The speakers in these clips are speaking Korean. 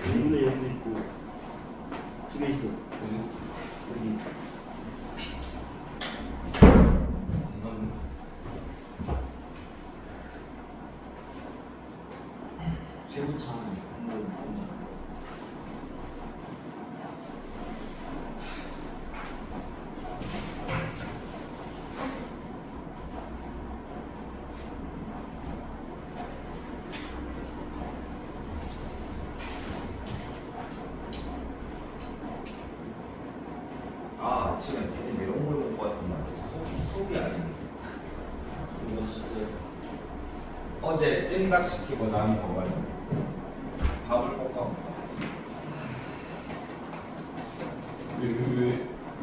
0분의 0도 있고 두 개 있어. 여기. 제곱차 아침에 괜히 매운 걸 먹고 왔더만 속이 아닌데. 뭐 드셨어요? 어제 찜닭 시키고 남은 거 가지고 밥을 볶아 먹었어.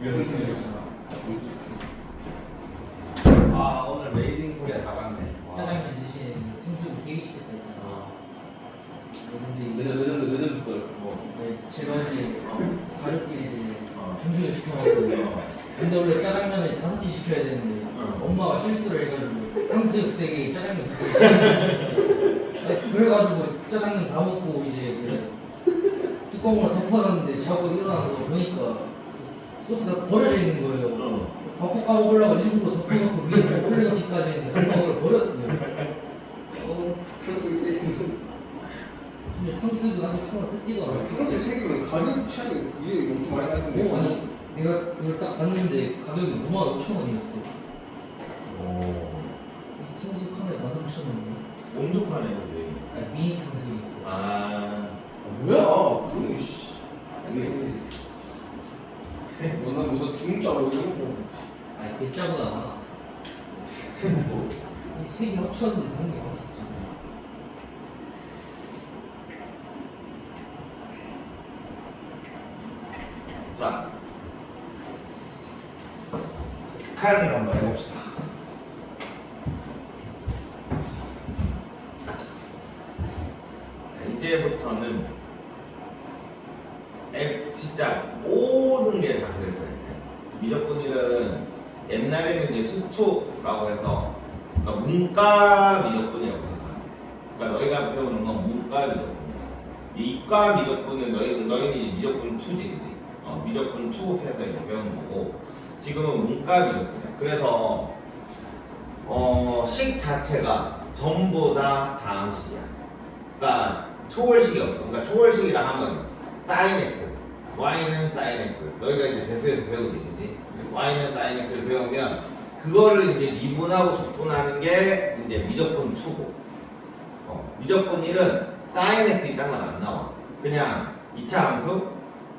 왜 하세요? 오늘 메이드 인 코리아 다 봤네. 짜장면 대신 탕수육 3개 시켰다 했잖아. 근데 레전드 썰. 네, 제가 어제 가족끼리 이제 중식을 시켜먹었거든요. 근데 원래 짜장면을 5개 시켜야 되는데 엄마가 실수를 해가지고 탕수육 3개, 짜장면 2개 시켰어요. 그래가지고 짜장면 다 먹고 이제 그 뚜껑으로 덮어놨는데 자고 일어나서 보니까 소스가 버려져 있는 거예요. 바꿔 까먹으려고 일부러 덮어놓고 위에 올려놓기까지 했는데 한 방울 버렸어요. 탕수육 3개 무슨 근데 탕수육은 아직 하나 뜯지도 않았어. 탕수육 3개면 가격 차이가 그게 엄청 많이 나던데. 아니 내가 그걸 딱 봤는데 가격이 55,000원이었어. 이 탕수육 하나에 13,000원이야. 엄청 파네 근데. 아니 미니 탕수육이 있어. 뭐야? 그게 씨. 나 중짜로 이런 거. 아니 대짜보다 많아. 이 3개 합쳤는데 한개 맛있지. 자, 칼을 한번 해봅시다. 이제부터는 진짜 모든 게 다 그럴 거예요. 미적분 1은 옛날에는 이제 수투라고 해서 그러니까 문과 미적분이라고 생각합니다. 그러니까 너희가 배우는 건 문과 미적분이야. 이 이과 미적분은 너희는 이제 미적분 2지, 그지? 미적분 2 해서 이제 배우는 거고 지금은 문과 미적분이야. 그래서 식 자체가 전부 다 다항식이야. 그러니까 초월식이 없어. 그러니까 초월식이라 하면 sin x, y는 sin x. 너희가 이제 대수에서 배우지, 그지? y는 sin x를 배우면 그거를 이제 미분하고 적분하는 게 이제 미적분 2고, 미적분 1은 sin x 있다는 건 안 나와. 그냥 2차 함수,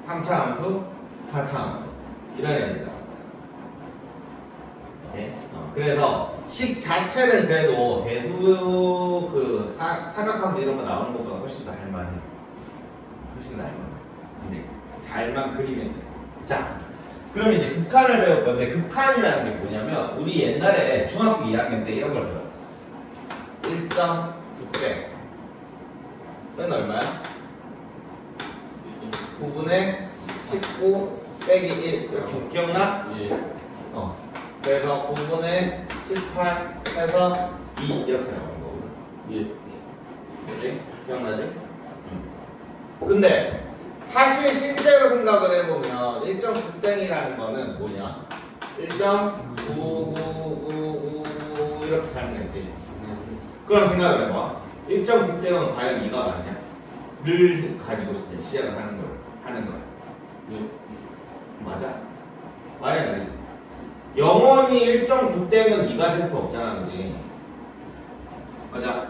3차 함수, 4차 함수 이런 애들이다. 오케이? 그래서 식 자체는 그래도 대수 그 사각함수 이런 거 나오는 것보다 훨씬 더 할만해. 훨씬 더 할만해. 근데 잘만 그리면 돼. 자, 그럼 이제 극한을 배울 건데 극한이라는 게 뭐냐면 우리 옛날에 중학교 2학년 때 이런 걸 배웠어. 1.9배. 그건 얼마야? 9분의 19 빼기 1 이렇게 기억나? 예. 그래서 5분의 18 해서 2 이렇게 나오는 거거든. 예. 그치? 기억나지? 근데 사실 실제로 생각을 해보면 1.9땡이라는 거는 뭐냐? 1.99999 이렇게 가는 거지. 그럼 생각을 해봐. 1.9땡은 과연 2가 맞냐? 를 가지고 시작을 하는 거야. 예. 맞아? 말이 안 되지. 영원히 1.9땡은 2가 될 수 없잖아, 그지? 맞아?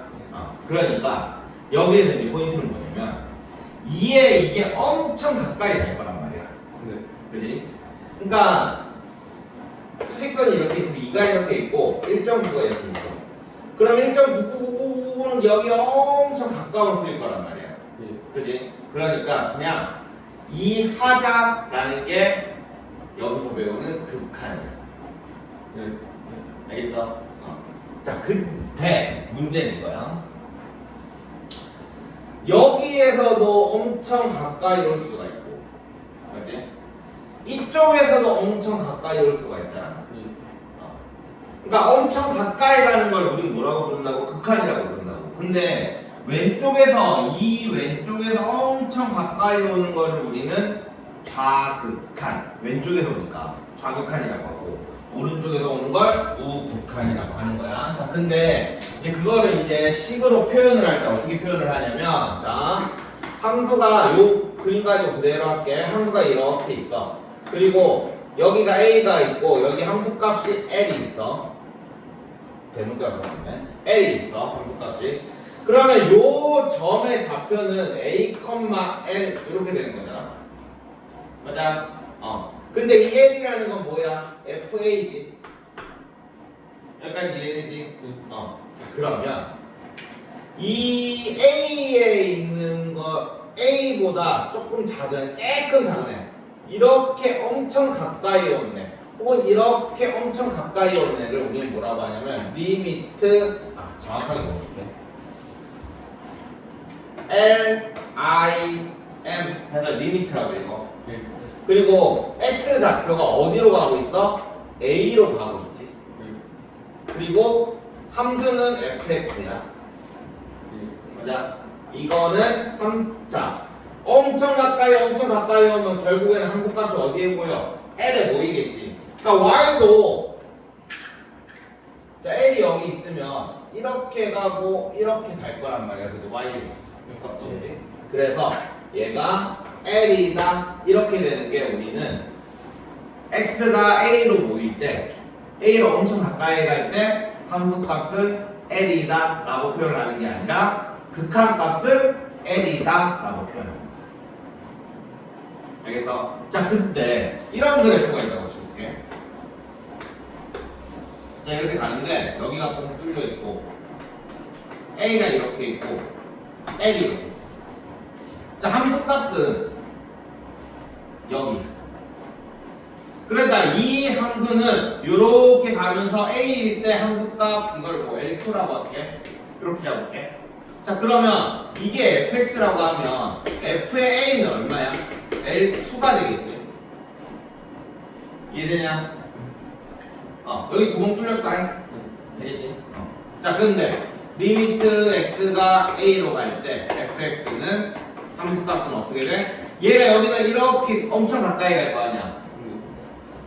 그러니까 여기에서 이제 포인트는 뭐냐면 2에 이게 엄청 가까이 될 거란 말이야. 네. 그지? 그러니까 수직선이 이렇게 있으면 2가 이렇게 있고 1.9가 이렇게 있어. 그럼 1.9999는 여기 엄청 가까운 수일 거란 말이야. 예. 그지? 그러니까 그냥 이 하자라는 게 여기서 배우는 극한이야. 예. 알겠어? 자, 그때 문제는 이거야. 여기에서도 엄청 가까이 올 수가 있고, 맞지? 이쪽에서도 엄청 가까이 올 수가 있잖아. 그러니까 엄청 가까이 가는 걸 우리는 뭐라고 부른다고? 극한이라고 부른다고. 근데 왼쪽에서 이 왼쪽에서 엄청 가까이 오는 거를 우리는 좌극한, 왼쪽에서 오니까 좌극한이라고 하고 오른쪽에서 오는 걸 우극한이라고 하는 거야. 자, 근데 이제 그거를 이제 식으로 표현을 할 때 어떻게 표현을 하냐면, 자, 함수가 요 그림 가지고 그대로 할게. 함수가 이렇게 있어. 그리고 여기가 a가 있고 여기 함수값이 l이 있어. 대문자가 들어갔네. l이 있어, 함수값이. 그러면 요 점의 좌표는 a, l 이렇게 되는 거잖아. 맞아? 근데 이 l이라는 건 뭐야? fa지. 약간 이해되지? 자, 그러면 이 a에 있는 거 a보다 조금 작은, 조금 작은 애, 이렇게 엄청 가까이 오는 애, 혹은 이렇게 엄청 가까이 오는 애를 우리는 뭐라고 하냐면 리미트, 정확하게 넣어줄게. L, I, M 해서 리미트라고 읽어. 네. 그리고 x 좌표가 어디로 가고 있어? a로 가고 있지. 그리고 함수는 fx야. 맞아? 이거는 자, 엄청 가까이 오면 결국에는 함수값이 어디에 모여? L에 모이겠지. 그러니까 y도, 자, L이 여기 있으면 이렇게 가고 이렇게 갈 거란 말이야. 그죠? y 값도 그지? 그래서 얘가 L이다 이렇게 되는 게, 우리는 x가 a로 모일 때, a로 엄청 가까이 갈 때 함수값은 L이다 라고 표현하는 게 아니라 극한값은 L이다 라고 표현합니다. 알겠어? 자, 그때 이런 그래프가 있다고 줄게. 자, 이렇게 가는데 여기가 뻥 뚫려 있고 A가 이렇게 있고 L이 이렇게 있어. 자, 함수값은 여기. 그러니까 이 함수는 이렇게 가면서 A일 때 함수값 이걸 뭐 L2라고 할게. 이렇게 잡을게. 자, 그러면 이게 fx라고 하면 f의 a는 얼마야? L2가 되겠지. 이해되냐? 여기 구멍 뚫렸다. 되겠지? 자, 근데 리미트 x가 a로 갈 때 fx는 함수값은 어떻게 돼? 얘가 여기다 이렇게 엄청 가까이 갈 거 아니야.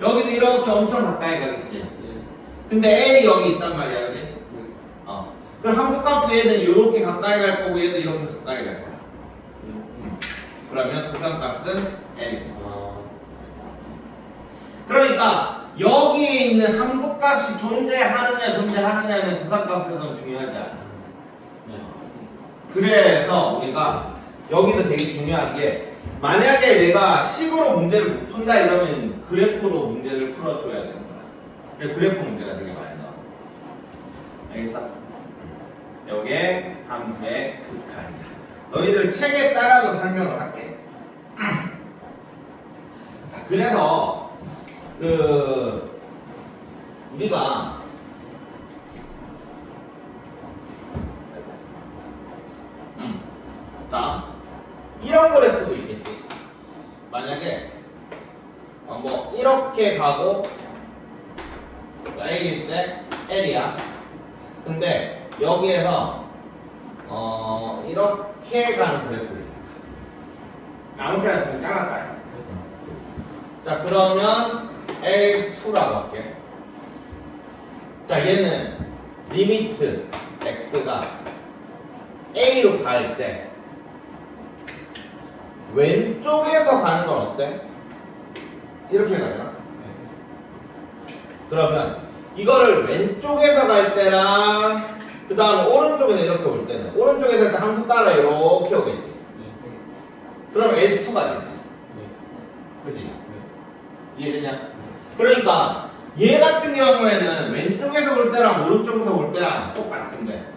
여기도 이렇게 엄청 가까이 가겠지. 근데 L이 여기 있단 말이야, 그지? 그럼 함수값도 얘는 이렇게 가까이 갈 거고 얘도 이렇게 가까이 갈 거야. 그러면 극한값은 L이고. 그러니까 여기에 있는 함수값이 존재하느냐는 극한값에서는 중요하지 않아. 그래서 우리가 여기서 되게 중요한 게, 만약에 내가 식으로 문제를 못 푼다 이러면 그래프로 문제를 풀어줘야 되는 거야. 그래프 문제가 되게 많이 나와. 알겠어? 요게 함수의 극한이야. 너희들 책에 따라서 설명을 할게. 자, 그래서 우리가 자, 이런 그래프도 있겠지. 만약에 뭐 이렇게 가고 A일 때 L이야. 근데 여기에서 이렇게 가는 그래프가 있어. 아무렇게나 좀 잘랐다. 자, 그러면 L2라고 할게. 자, 얘는 리미트 x가 a로 갈 때 왼쪽에서 가는 건 어때? 이렇게 가잖아. 그러면 이거를 왼쪽에서 갈 때랑 그 다음에 오른쪽에서 이렇게 올 때는, 오른쪽에서 할 때 함수 따라 이렇게 오겠지. 그럼 L2가 되지. 그치? 이해되냐? 그러니까 얘 같은 경우에는 왼쪽에서 올 때랑 오른쪽에서 올 때랑 똑같은데,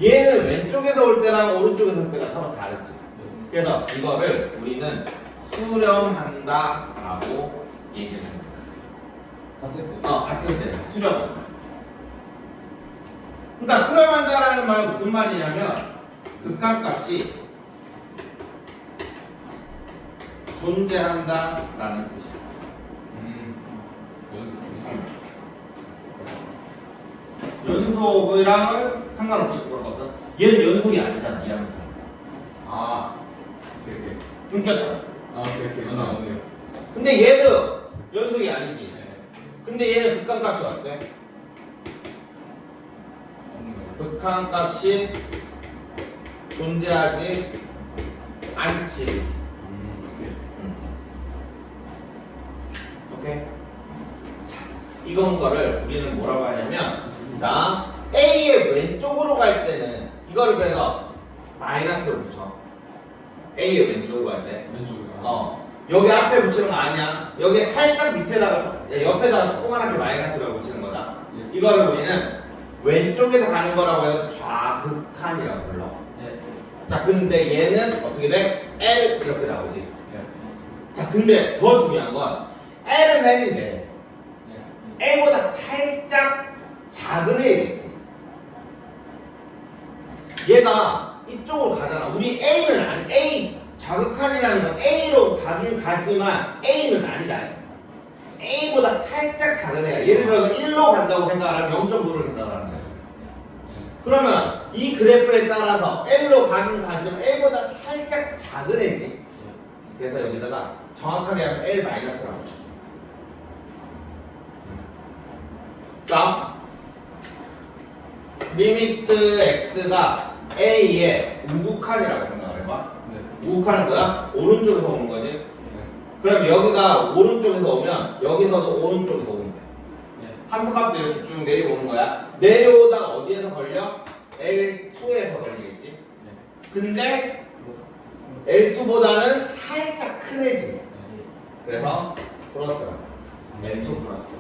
얘는 왼쪽에서 올 때랑 오른쪽에서 올 때가 서로 다르지. 그래서 이거를 우리는 수렴한다 라고 얘기를 합니다. 같은 때 수렴한다. 그러니까 수렴한다라는 말은 무슨 말이냐면, 극한값이 존재한다라는 뜻이야. 연속이랑은 상관없이 그런 거거든. 얘는 연속이 아니잖아, 이 함수. 오케이. 끊겼잖아. 아 오케이 맞네요. 근데 얘도 연속이 아니지. 네. 근데 얘는 극한값이 어때? 극한값이 존재하지 않지. 오케이. 자, 이건 거를 우리는 뭐라고 하냐면, 자, A의 왼쪽으로 갈 때는 이거를 그래서 마이너스로 붙여. A의 왼쪽으로 갈 때. 왼쪽이요. 여기 앞에 붙이는 거 아니야. 여기 살짝 밑에다가 옆에다가 조그만하게 마이너스라고 붙이는 거다. 예. 이거를 우리는 왼쪽에서 가는 거라고 해서 좌극한이라고 불러. 네. 자, 근데 얘는 어떻게 돼? L 이렇게 나오지. 예. 자, 근데 더 중요한 건 L은 L인데 예. L보다 살짝 작은 L이겠지. 얘가 이쪽으로 가잖아. 우리 A는 아니, A 자극한이라는 건 A로 가긴 가지만 A는 아니다. A보다 살짝 작은 애야. 예를 들어서 1로 간다고 생각을 하면 0.9를 생각을 하는 거야. 그러면 이 그래프에 따라서 L로 가긴 가지만 L보다 살짝 작은 애지. 그래서 여기다가 정확하게 하면 L-라고 붙여줘. 자, 리미트 X가 A의 우극한이라고 생각을 해봐. 네. 우극한은 뭐야? 오른쪽에서 오는 거지. 네. 그럼 여기가 오른쪽에서 오면 여기서도 오른쪽에서 오면 돼. 네. 함수값도 이렇게 쭉 내려오는 거야. 내려오다가 어디에서 걸려? L2에서 걸리겠지. 네. 근데 L2보다는 살짝 큰 애지. 그래서 플러스라고. L2 플러스.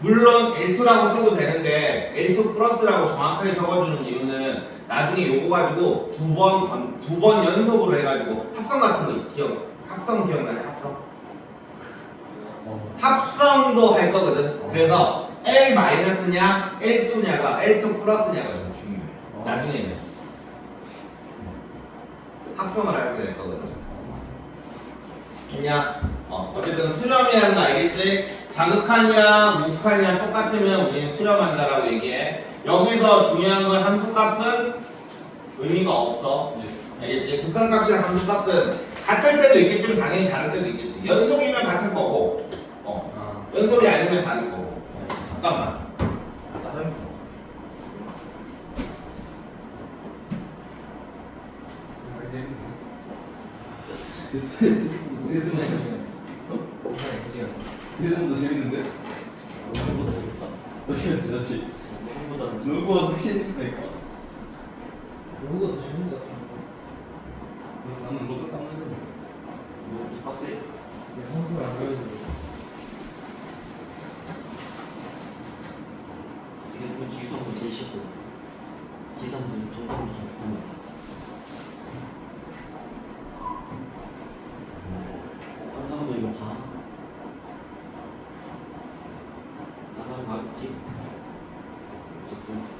물론 L2라고 써도 되는데 L2 플러스라고 정확하게 적어주는 이유는 나중에 요거 가지고 두 번 연속으로 해가지고 합성 같은 거 합성 기억나냐? 합성? 합성도 할 거거든. 그래서 L-냐 L2냐가 L2 플러스냐가 좀 중요해. 나중에는 합성을 하게 될 거거든. 그냥 어쨌든 수렴이라는 거 알겠지? 자극한이랑 우극한이랑 똑같으면 우리는 수렴한다라고 얘기해. 여기서 중요한 건 함수값은 의미가 없어. 알겠지? 극한값이랑 함수값은 같을 때도 있겠지만 당연히 다를 때도 있겠지. 연속이면 같을 거고, 연속이 아니면 다를 거고. 잠깐만. 다른 리듬도 재밌는데? 누구보다 재밌다. 그렇지. 누구보다는 재밌다. 누구보다 훨씬 재밌다니까. 로고가 더 좋은 것 같은데. 그래서 나는 로드 싸는 거. 너무 빡세. 항상 안 보여줘. 이게 보면 지수하고 제일 싫어. 지상수 정답으로 좀 좋단 말이야. 다른 사람도 이거 봐. 나랑 가겠지. 어쨌든.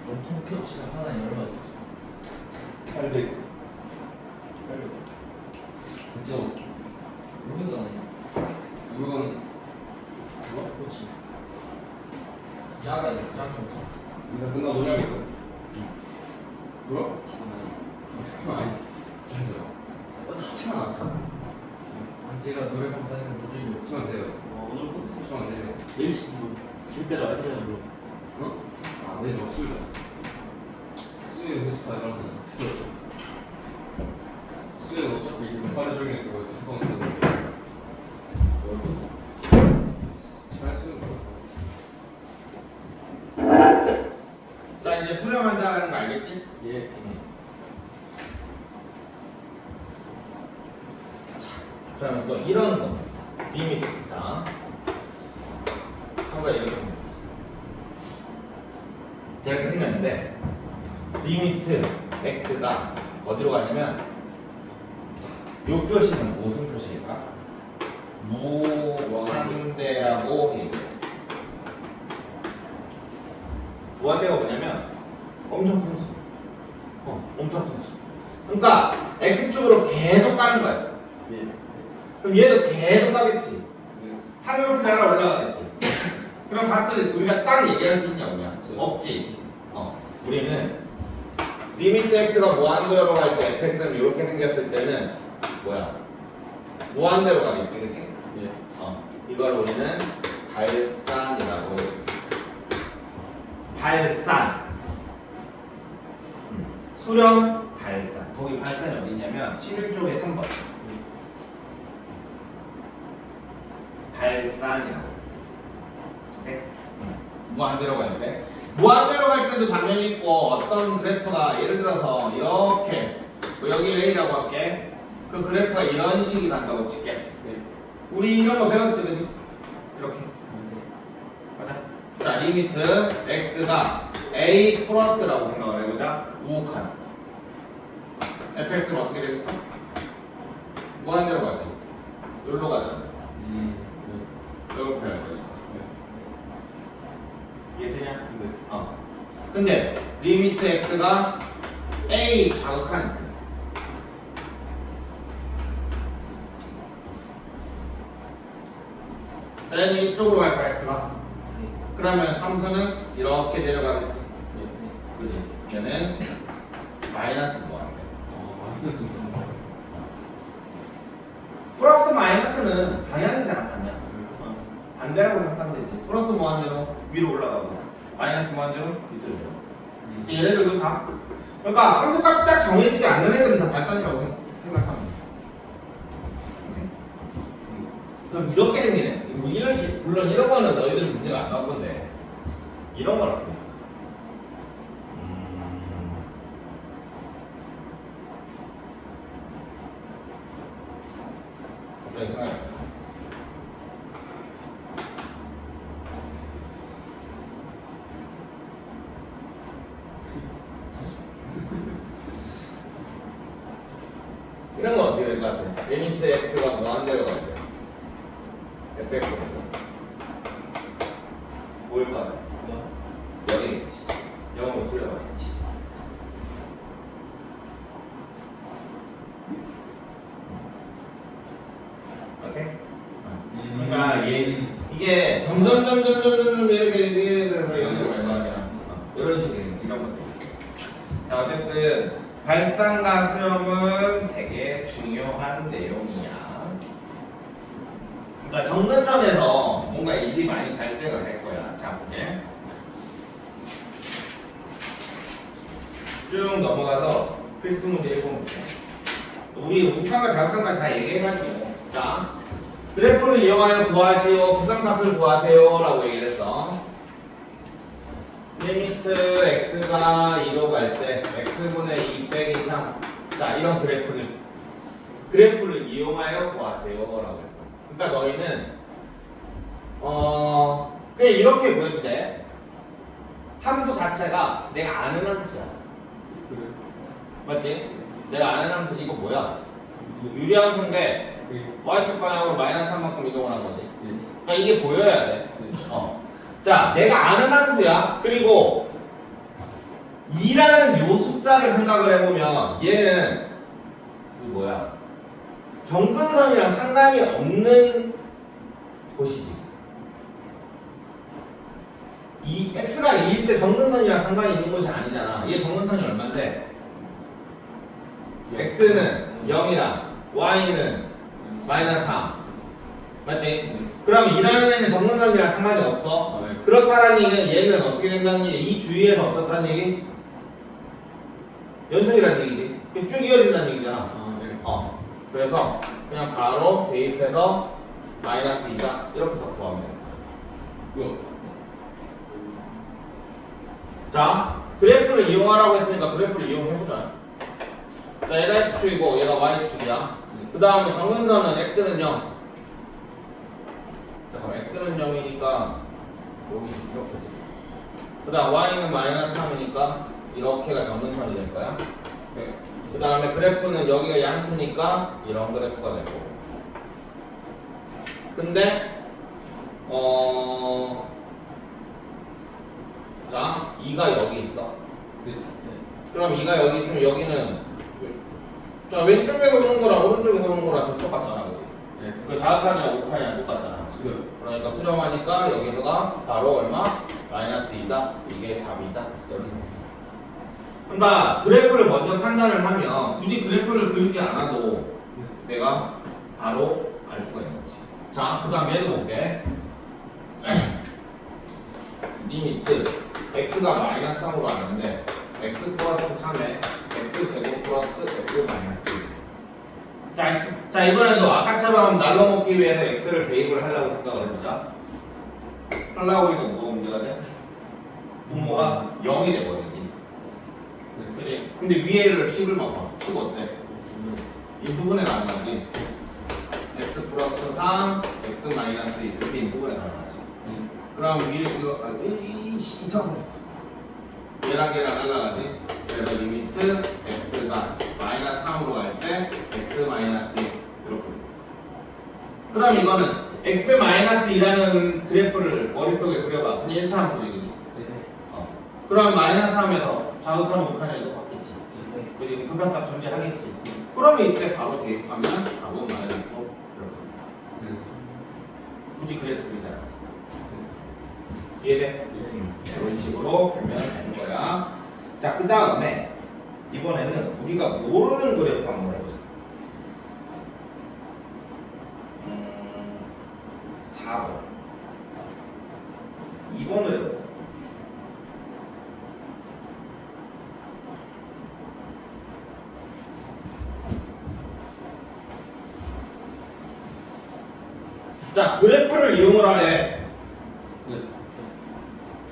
원통 표치가 하나에 얼마? 800. 찍었어. 로고가 아니야. 이건 그렇지. 야가 짱통. 인사 끝나고 노래하겠어. 뭐야? 기가 아니지. 막히잖아. 제가 노래방 다니는 로즈이 수면 돼요. 오늘 또 수면 돼요. 내일 시면 길때로 와야 되잖아. 어? 아 내일 뭐 수요일. 수요일 3시까지 일어나서 스키였어. 수요일 어차피 하루 종일 그거 한번 있었는데. 잘 쓰는 거야. 자, 이제 수렴한다는 거 알겠지? 예. 그러면 또 이런 거 리미트. 자, 한번 이렇게 생겼어. 이렇게 생겼는데 리미트 x가 어디로 가냐면 요 표시는 무슨 표시일까? 무한대라고 얘기해. 무한대가 뭐냐면 엄청 큰 수. 엄청 큰 수. 그러니까 x축으로 계속 가는 거야. 예. 그럼 얘도 계속 가겠지. 네. 확률 높이 날아 올라가겠지. 그럼 봤을 때 우리가 딱 얘기할 수 있냐 없냐? 없지. 우리는 리미트 x가 무한대로 갈 때 fx는 이렇게 생겼을 때는 뭐야? 무한대로 가겠지, 그치? 예. 이걸 우리는 발산이라고 해요. 발산. 수렴 발산. 거기 발산이 어디냐면 11쪽에 3번. 발산이라고. 네? 무한대로 갈 때. 무한대로 갈 때도 당연히 있고 어떤 그래프가 예를 들어서 이렇게 뭐 여기 A라고 할게. 그 그래프가 이런 식이 간다고 칠게. 네. 우리 이런 거 배웠지, 그지? 이렇게. 맞아. 자, 리미트 x가 a 플러스라고 생각을 해보자. 우극한. fx는 어떻게 되겠어? 무한대로 가지. 여기로 가잖아. 네. 이렇게 할 거야. 이해되냐? 네. 근데 리미트 x가 a 자극한. 자, 얘는 이쪽으로 갈까 x가? 그러면 함수는 이렇게 내려가겠지. 그지? 얘는 마이너스 무한대. 맞습니다. 플러스 마이너스는 방향이잖아, 방향. 반대라고 생각하면 되지. 플러스 무한대로 위로 올라가고 마이너스 무한대로 밑으로 내려가고. 얘네들도 다. 그러니까 함수값 딱 정해지지 않는 애들은 다 발산이라고 생각하면 돼. 오케이? 그럼 이렇게 생기네. 물론 이런 거는 너희들 문제가 안 나올 건데 이런 건 어떻게? 갑자기 생각해. 이런 건 어떻게 될 것 같아? 리미트 x가 무한대로 갈 때. fx가 뭐일 것 같아? 여기겠지. 영어로 쓰려가겠지. 오케이? 그러니까 이게 점점 이렇게 돼서 여기로 갈 거 아니야. 이런 식의 이런 것들. 자, 어쨌든 발산과 수렴은 되게 중요한 내용이야. 그러니까 정근선에서 뭔가 일이 많이 발생을 할 거야. 자, 볼게. 쭉 넘어가서 필수 문제 읽어볼게. 우리 우편과 자극한과 다 얘기해가지고. 자, 그래프를 이용하여 구하시오. 부상값을 구하세요. 라고 얘기를 했어. 리미트 x가 2로 갈 때 x분의 2 빼기 3. 자, 이런 그래프를 이용하여 구하세요. 라고 했어. 그러니까 너희는 그냥 이렇게 보여도 돼. 함수 자체가 내가 아는 함수야. 그래. 맞지? 내가 아는 함수 이거 뭐야? 유리함수인데 y축 방향으로 마이너스 3만큼 이동을 한 거지. 그러니까 이게 보여야 돼. 자, 내가 아는 함수야. 그리고 2라는 요 숫자를 생각을 해보면 얘는 그 뭐야? 정근선이랑 상관이 없는 곳이지. 이 x가 2일 때 정근선이랑 상관이 있는 곳이 아니잖아. 얘 정근선이 얼마인데? x는 0이랑 y는 마이너스 3. 맞지? 그럼 일하는 애는 정근선이랑 상관이 없어. 네. 그렇다는 얘기는 얘는 어떻게 된다는 얘기? 이 주위에서 어떻다는 얘기? 연속이라는 얘기지. 그게 쭉 이어진다는 얘기잖아. 네. 그래서 그냥 바로 대입해서 마이너스 2가 이렇게 해서 구하면 돼. 이거. 자, 그래프를 이용하라고 했으니까 그래프를 이용해보자. 자, 얘가 x축이고 얘가 y축이야. 그 다음에 정근선은 x는 0. 잠깐만, x는 0이니까 여기 이렇게지. 그 다음 y는 마이너스 3이니까 이렇게가 정근선이 될 거야. 네. 그 다음에 그래프는 여기가 양수니까 이런 그래프가 될 거고. 근데 자, 2가 여기 있어. 네. 그럼 2가 여기 있으면 여기는 자, 왼쪽에서 오는 거랑 오른쪽에서 오는 거랑 좀 똑같잖아, 그지? 네. 그 자극하냐 옥하냐 똑같잖아. 수렴. 그러니까 수렴하니까 여기서가 바로 얼마? 마이너스 2다. 이게 답이다. 이렇게. 그러니까 그래프를 먼저 판단을 하면 굳이 그래프를 그리지 않아도 내가 바로 알 수가 있는 거지. 자, 그 다음 얘도 볼게. 리미트 x가 마이너스 3으로 가는데 x 플러스 3에 x 제곱 플러스 x 마이너스 1. 자, 이번에도 아까처럼 날로 먹기 위해서 x를 대입을 하려고 생각을 해보자. 하려고 이거 뭐가 문제가 돼? 분모가 0이 돼버리지. 그치? 근데 위에를 10을 봐봐. 10 어때? 인수분해 가능하지? x 플러스 3, x 마이너스 2 이렇게 인수분해 가능하지. 그럼 위에 이거 이상하다. 얘랑 얘랑 날라가지. 그래서 리미트 x가 마이너스 3으로 갈 때 x 마이너스 2 이렇게. 그럼 이거는 x 마이너스 2라는 그래프를 머릿속에 그려봐. 그냥 1차 함수지, 그지? 그럼 마이너스 3에서 자극하는 극한이 똑같겠지. 그지? 극한값 존재하겠지. 그러면 이때 바로 대입하면 답은 마이너스 5 이렇게. 굳이 그래프 그리잖아. 이해돼? 이런 식으로 보면 되는 거야. 자, 그 다음에 이번에는 우리가 모르는 그래프 한번 해보자. 4번 2번을 해보자. 자, 그래프를 이용을 하래.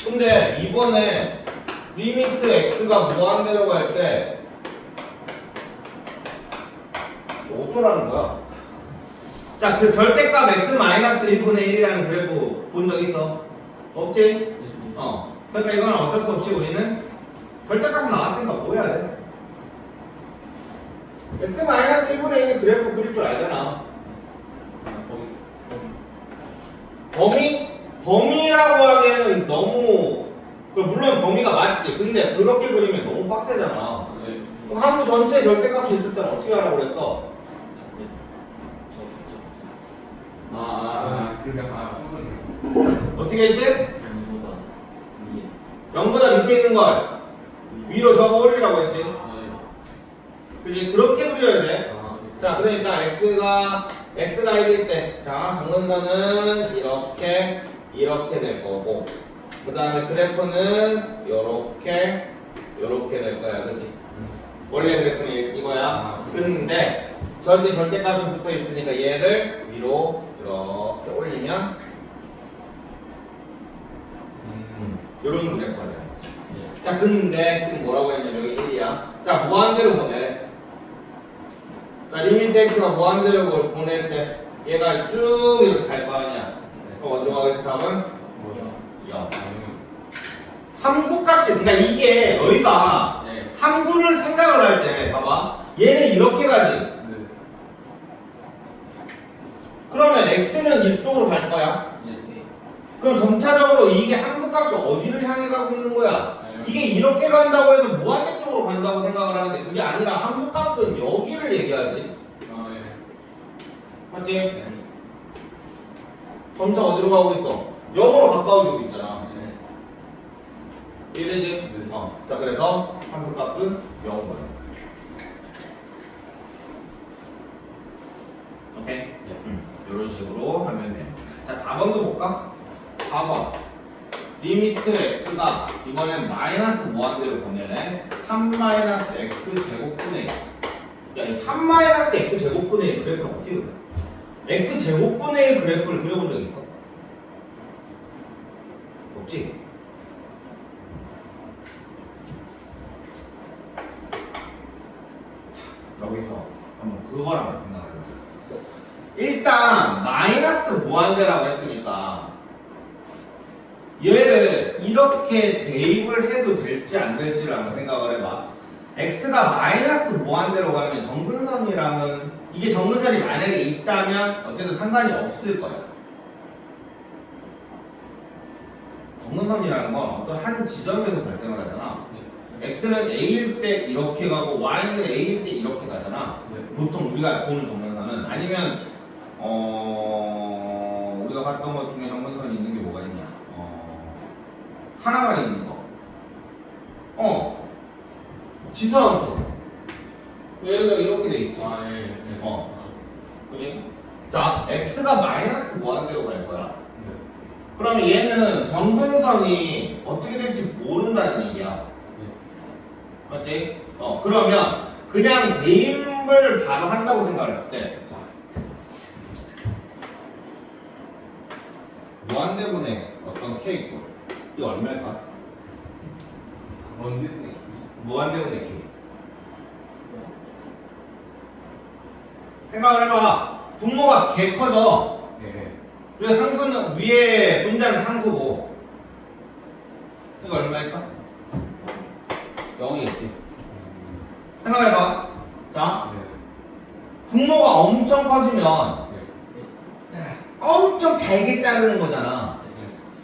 근데 이번에 리미트 x가 무한대로 갈 때 어쩌라는 거야? 자, 그 절대값 x 마이너스 1분의 1이라는 그래프 본 적 있어? 없지? 그러니까 이건 어쩔 수 없이 우리는 절대값 나왔으니까 뭐 해야 돼? x 마이너스 1분의 1 그래프 그릴 줄 알잖아. 범위라고 하기에는 너무 물론 범위가 맞지. 근데 그렇게 그리면 너무 빡세잖아. 그럼 함수 전체 절대값이 있을 때는 어떻게 하라고 그랬어? 어떻게 했지? 0보다 밑에 있는 걸 위로 적어 올리라고 했지. 그치? 그렇게 그려야 돼. 자, 그러니까 x가 1일 때, 자, 정근선은 이렇게 될 거고, 그 다음에 그래프는 요렇게 될 거야, 그치? 원래 그래프는 이거야. 근데 절대값이 붙어 있으니까 얘를 위로 이렇게 올리면 요런 그래프가 되는 거지. 자, 근데 지금 뭐라고 했냐면 여기 1이야. 자, 무한대로 보내. 자, 리미트 x가 무한대로 보낼 때 얘가 쭉 이렇게 갈 거 아니야. 그럼 어디로 가겠어? 답은? 0. 함수값이, 그러니까 이게 너희가 함수를 생각을 할 때 봐봐. 얘는 이렇게 가지. 그러면 x는 이쪽으로 갈 거야. 그럼 점차적으로 이게 함수값이 어디를 향해 가고 있는 거야? 이게 이렇게 간다고 해서 무한대 쪽으로 간다고 생각을 하는데 그게 아니라 함수값은 여기를 얘기하지. 맞지? 점차 어디로 가고 있어? 0으로 가까워지고 있잖아. 이해되지? 자, 그래서 함수값은 0을 버려. 오케이? 이런 식으로 하면 돼. 자, 4번도 볼까? 4번 리미트 x가 이번엔 마이너스 무한대로 보내네. 3 마이너스 x 제곱분의 1. 야, 이 3 마이너스 x 제곱분의 1 그래프는 어떻게 그래? x 제곱분의 1 그래프를 그려본 적 있어? 없지? 여기서 한번 그걸 한번 생각을 해보자. 일단 마이너스 무한대라고 했으니까 얘를 이렇게 대입을 해도 될지 안 될지를 한번 생각을 해봐. x가 마이너스 무한대로 가면 정근선이랑은 이게 정근선이 만약에 있다면 어쨌든 상관이 없을 거야. 정근선이라는 건 어떤 한 지점에서 발생을 하잖아. x는 a일 때 이렇게 가고 y는 a일 때 이렇게 가잖아. 보통 우리가 보는 정근선은. 아니면 우리가 봤던 것 중에 정근선이 있는 게 뭐가 있냐? 하나만 있는 거. 지수함수. 얘가 이렇게 돼 있죠. 아, 예, 예. 그지? 자, x가 마이너스 무한대로 갈 거야. 네. 그러면 얘는 정근선이 어떻게 될지 모른다는 얘기야. 네. 맞지? 그러면 그냥 대입을 바로 한다고 생각했을 때, 자, 무한대분의 어떤 k 이거 얼마일까? 뭔데? 네. 무한대분의 k. 생각을 해봐. 분모가 개 커져. 예. 그래서 상수는 위에 분자는 상수고. 이거 얼마일까? 0이겠지. 생각해봐. 자, 네. 분모가 엄청 커지면 네. 엄청 잘게 자르는 거잖아.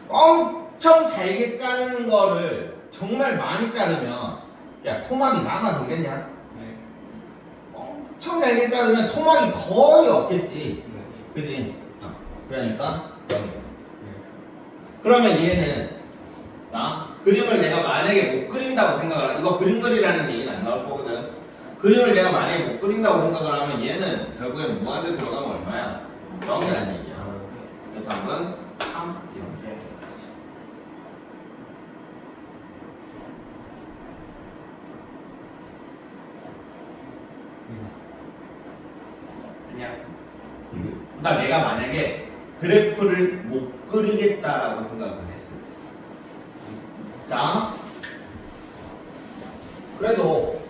엄청 잘게 자르는 거를 정말 많이 자르면 야 토막이 남아서겠냐? 네. 엄청 잘게 자르면 토막이 거의 없겠지. 네. 그지? 그러니까 0. 네. 그러면 얘는 자 그림을 내가 만약에 못 그린다고 생각을 하면 이거 그림 그리라는 얘기는 안 나올 거거든. 그림을 내가 만약에 못 그린다고 생각을 하면 얘는 결국엔 무한대 들어가면 얼마야? 0이라는 얘기야. 그래서 답은 3 이렇게 해야 되는 거지. 그냥 그러니까 내가 만약에 그래프를 못 그리겠다라고 생각을 했을 때 자 그래도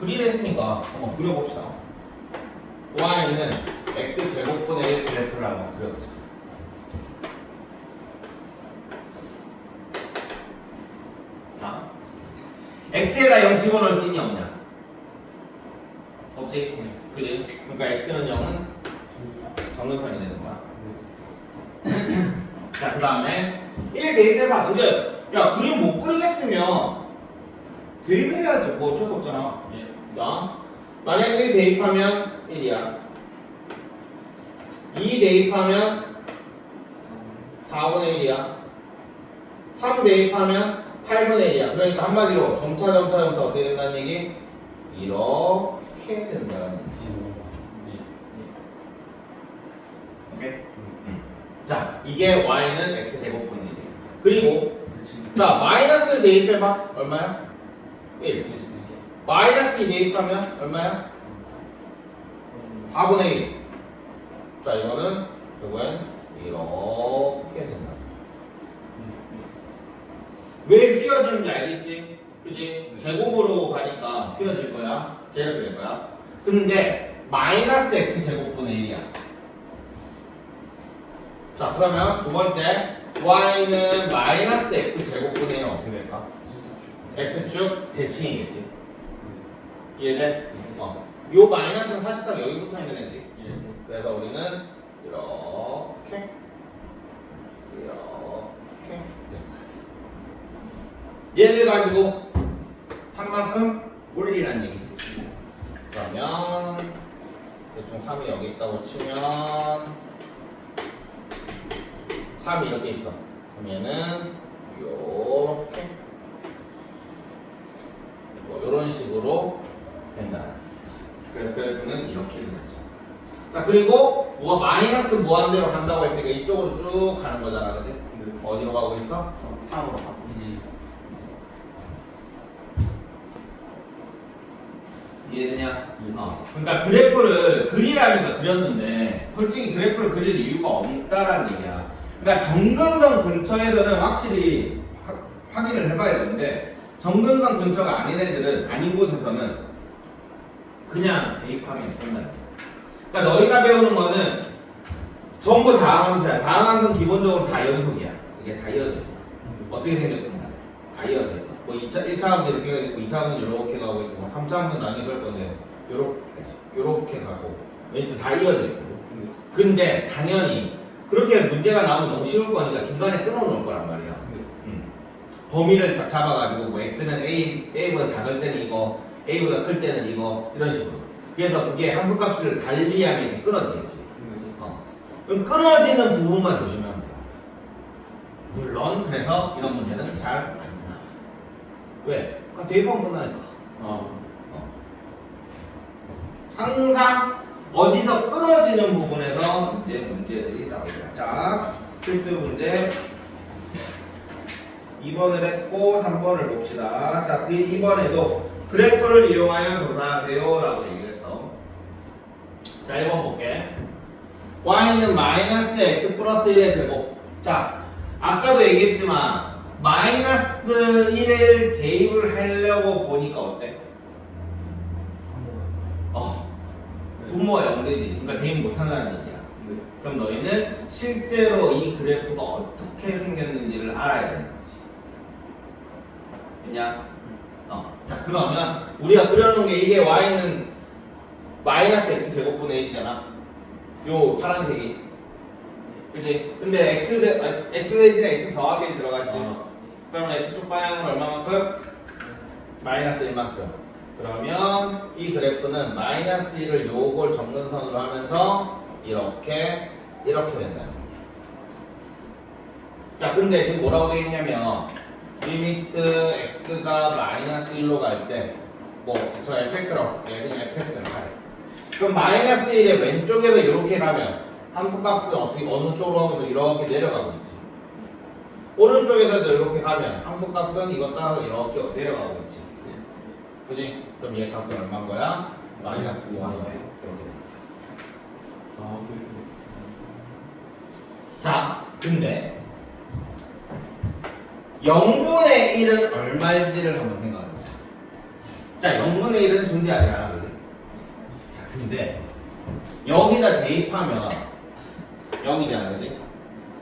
그리려 했으니까 한번 그려봅시다. y는 x 제곱분의 1 그래프를 한번 그려보자. 자 x에다 0 집어넣을 수 있냐 없냐? 없지? 그지? 그러니까 x는 0은 정근선이 되는 거야. 자, 그 다음에 1 대입해봐. 이제 야 그림 못 그리겠으면 대입해야지. 뭐 어쩔 수 없잖아. 자, 만약에 1 대입하면 1이야. 2 대입하면 4분의 1이야. 3 대입하면 8분의 1이야. 그러니까 한마디로 점차 어떻게 된다는 얘기? 이렇게 된다는 얘기지. 오케이? 자, 이게 y는 x 제곱분의 1이야. 그리고 자, 마이너스를 대입해봐. 얼마야? 1. 마이너스 2 대입하면 얼마야? 4분의 1. 자, 이거는 결국엔 이렇게 된다. 왜 휘어지는지 알겠지? 그치? 제곱으로 가니까 휘어질 거야. 제곱이 될 거야. 근데 마이너스 x 제곱분의 1이야. 자, 그러면 두 번째 y는 마이너스 x 제곱분의 1은 어떻게 될까? x축 대칭이겠지. 이해돼? 요 마이너스는 사실상 여기 붙어 있는 애지. 그래서 우리는 이렇게 얘를 가지고 3만큼 올리라는 얘기지. 그러면 대충 3이 여기 있다고 치면 3이 이렇게 있어. 그럼 얘는 요렇게 요런 식으로 된다. 그래서 그래프는 이렇게 되죠. 자, 그리고 뭐가 마이너스 무한대로 간다고 했으니까 이쪽으로 쭉 가는 거잖아, 그치? 어디로 가고 있어? 3으로 가고 있지. 이해되냐? 그러니까 그래프를 그리라니까 그렸는데 솔직히 그래프를 그릴 이유가 없다라는 얘기야. 그러니까 정근선 근처에서는 확실히 확인을 해봐야 되는데 정근선 근처가 아닌 애들은 아닌 곳에서는 그냥 대입하면 된다는 거야. 그러니까 너희가 배우는 거는 전부 다항함수야. 다항함수는 기본적으로 다 연속이야. 이게 다 이어져 있어. 어떻게 생겼든 간에 다 이어져 있어. 뭐 1차 함수 이렇게 있고 2차 함수는 이렇게 가고 있고 3차 함수는 나뉘어 갈 건데 요렇게 가고 왠지 다 이어져 있거든. 근데 당연히 그렇게 문제가 나오면 너무 쉬울 거니까 중간에 끊어놓을 거란 말이야. 범위를 딱 잡아가지고 뭐 x는 a보다 작을 때는 이거, a보다 클 때는 이거 이런 식으로. 그래서 그게 함수값을 달리하면 이렇게 끊어지겠지. 그럼 끊어지는 부분만 조심하면 돼요. 물론 그래서 이런 문제는 잘 안 나와. 왜? 대입하면 끝나니까. 항상 어디서 끊어지는 부분에서 이제 문제들이 나옵니다. 자, 필수 문제 2번을 했고 3번을 봅시다. 자, 그 2번에도 그래프를 이용하여 조사하세요 라고 얘기를 했어. 자, 1번 볼게. y는 마이너스 x 플러스 1의 제곱. 자, 아까도 얘기했지만 마이너스 1을 대입을 하려고 보니까 어때? 분모가 0되지. 그러니까 대입 못한다는 얘기야. 그럼 너희는 실제로 이 그래프가 어떻게 생겼는지를 알아야 되는 거지. 됐냐? 자, 그러면 우리가 그려놓은 게 이게 y는 마이너스 x 제곱분의 1이잖아. 요 파란색이. 그치? 근데 x 대신에 x 더하기 1 들어갔지. 그러면 x축 방향은 얼마만큼? 마이너스 1만큼. 그러면 이 그래프는 마이너스 1을 요걸 정근선으로 하면서 이렇게 된다는 거예요. 자, 근데 지금 뭐라고 되어 있냐면 리미트 x가 마이너스 1로 갈 때 뭐 저 fx라고 쓸게요. 그냥 fx를 하래. 그럼 마이너스 1의 왼쪽에서 이렇게 가면 함수값은 어떻게 어느 쪽으로 하면서 이렇게 내려가고 있지. 오른쪽에서도 이렇게 가면 함수값은 이것 따라서 이렇게 내려가고 있지. 그지? 그럼 얘 값은 얼마인 거야? 마이너스 5 이렇게 돼. 자, 근데 0분의 1은 얼마일지를 한번 생각해보자. 자, 0분의 1은 존재하지 않아, 그지? 자, 근데 여기다 대입하면 0이잖아, 그지?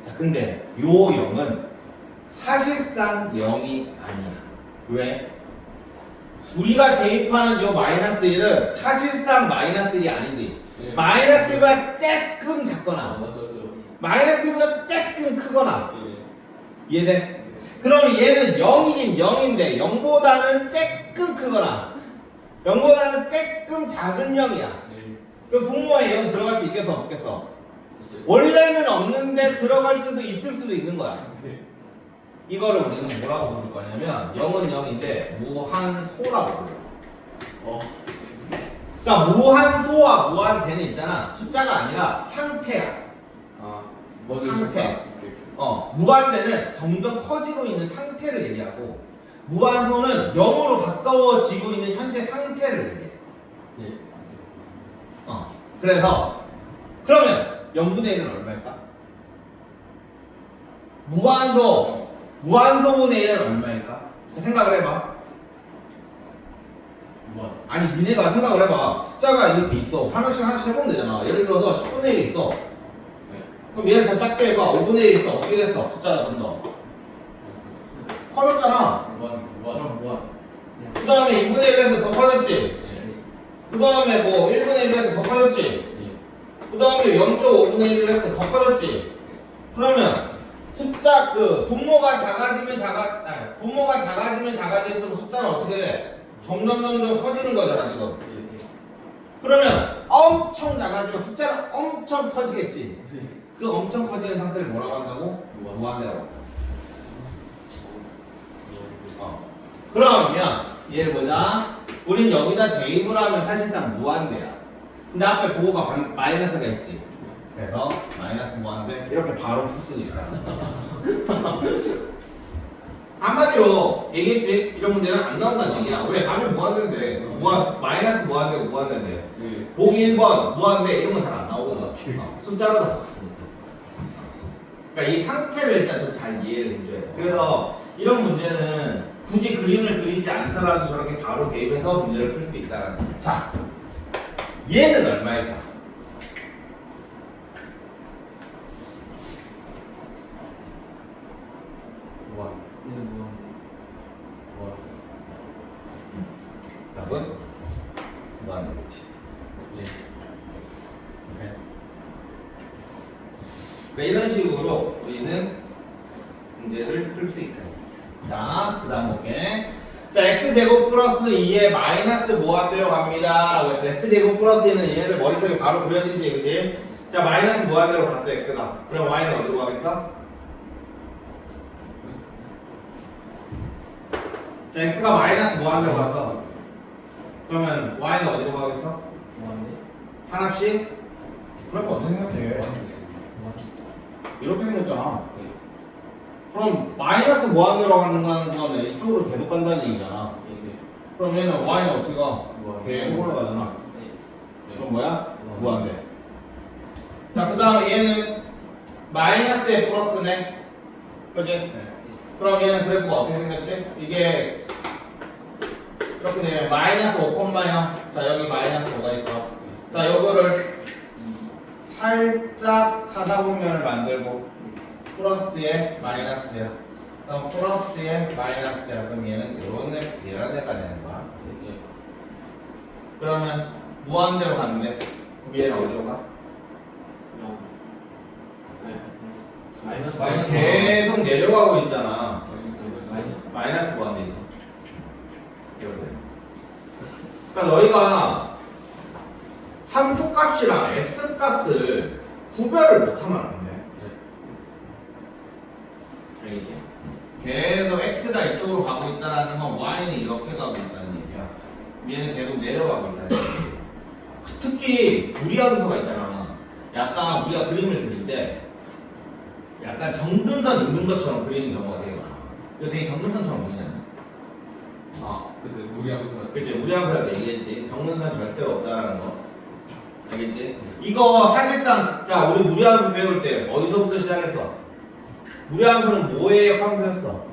자, 근데 요 0은 사실상 0이 아니야. 왜? 우리가 대입하는 요 마이너스 1은 사실상 마이너스 1이 아니지. 네. 마이너스 1보다 조금 작거나 맞죠. 마이너스 1보다 조금 크거나 예. 이해돼? 그럼 얘는 0이긴 0인데 0보다는 조금 크거나 0보다는 조금 작은 0이야. 네. 그럼 분모에 0 들어갈 수 있겠어 없겠어? 이제 원래는 없는데 들어갈 수도 있을 수도 있는 거야. 네. 이거를 우리는 뭐라고 부를 거냐면 0은 0인데 무한소라고 불러. 그러니까 무한소와 무한대는 있잖아. 숫자가 아니라 상태야. 상태. 무한대는 점점 커지고 있는 상태를 얘기하고 무한소는 0으로 가까워지고 있는 현재 상태를 얘기해. 예. 그래서 그러면 0분의 1은 얼마일까? 무한소분의 1은 얼마일까? 생각을 해봐. 아니 니네가 생각을 해봐. 숫자가 이렇게 있어. 하나씩 해보면 되잖아. 예를 들어서 10분의 1이 있어. 그럼 얘를 더 작게 해봐. 5분의 1이 있어. 어떻게 됐어? 숫자가 좀 더 커졌잖아. 그 다음에 2분의 1에서 더 커졌지. 그 다음에 뭐 1분의 1에서 더 커졌지. 그 다음에 0.5분의 1에서 더 커졌지. 그러면 숫자 분모가 작아지면 작아질수록 숫자는 어떻게 돼? 점점 커지는 거잖아 지금. 그러면 엄청 작아지면 숫자는 엄청 커지겠지. 그 엄청 커지는 상태를 뭐라고 한다고? 무한대라고 한다. 그러면 얘를 보자. 우린 여기다 대입을 하면 사실상 무한대야. 근데 앞에 보고가 마이너스가 있지. 그래서 마이너스 무한대 이렇게 바로 풀 수 있다. 한마디로 얘기했지. 이런 문제는 안 나온다는 얘기야. 왜? 가면 무한대인데 마이너스 무한대고 무한대인데 보기 1번 무한대 이런 건 잘 안 나오거든. 숫자로 다 바꿨습니다. 그러니까 이 상태를 일단 좀 잘 이해를 해줘야 돼. 그래서 이런 문제는 굳이 그림을 그리지 않더라도 저렇게 바로 대입해서 문제를 풀 수 있다는 거야. 자, 얘는 얼마일까? 답은 무한대겠지. 그러니까 이런 식으로 우리는 문제를 풀 수 있다. 자, 그 다음 볼게. 자, x제곱 플러스 2에 마이너스 무한대로 갑니다 라고 했어. x제곱 플러스 2는 얘네들 머릿속에 바로 그려지지, 그지? 자 마이너스 무한대로 갔어 x가. 그럼 y는 어디로 가겠어? 자 x가 마이너스 무한대로 갔어. 그러면 y는 어디로 가겠어? 뭐한데? 하나씩? 그러면 어떻게 생각해? 이렇게 생겼잖아. 그럼 마이너스 무한대로 가는 거는 이쪽으로 계속 간다는 얘기잖아. 그럼 얘는 y는 어떻게 가? 계속 올라가잖아. 그럼 뭐야? 무한대. 자, 그 다음에 얘는 마이너스에 플러스네. 그지? 그럼 얘는 그래프가 어떻게 생겼지? 이게 이렇게 되면 마이너스 5,0. 자, 여기 마이너스 5가 있어. 자, 요거를 살짝 사사분면을 만들고 플러스에 마이너스야. 그럼 플러스에 마이너스야. 그럼 얘는 이런 애가 되는 거야. 그러면 무한대로 갔는데 그럼 얘는 어디로 가? 마이너스. 계속 내려가고 있잖아. 마이너스. 마이너스 무한대지. 이렇게. 그러니까 너희가 함수 값이랑 x 값을 구별을 못하면 안 돼. 알겠지? 계속 x가 이쪽으로 가고 있다는 건 y는 이렇게 가고 있다는 얘기야. 얘는 계속 내려가고 있다는 얘기지. 특히 무리함수가 있잖아. 약간 우리가 그림을 그릴 때 약간 정근선 있는 것처럼 그리는 경우가 되게 많아. 이거 되게 정근선처럼 보이지 않나? 그때 무리하면서 그치, 무리함수라고 얘기했지. 정근선 절대로 없다라는 거. 알겠지? 이거 사실상 자 우리 무리함수 배울 때 어디서부터 시작했어? 무리함수는 뭐의 함수였어?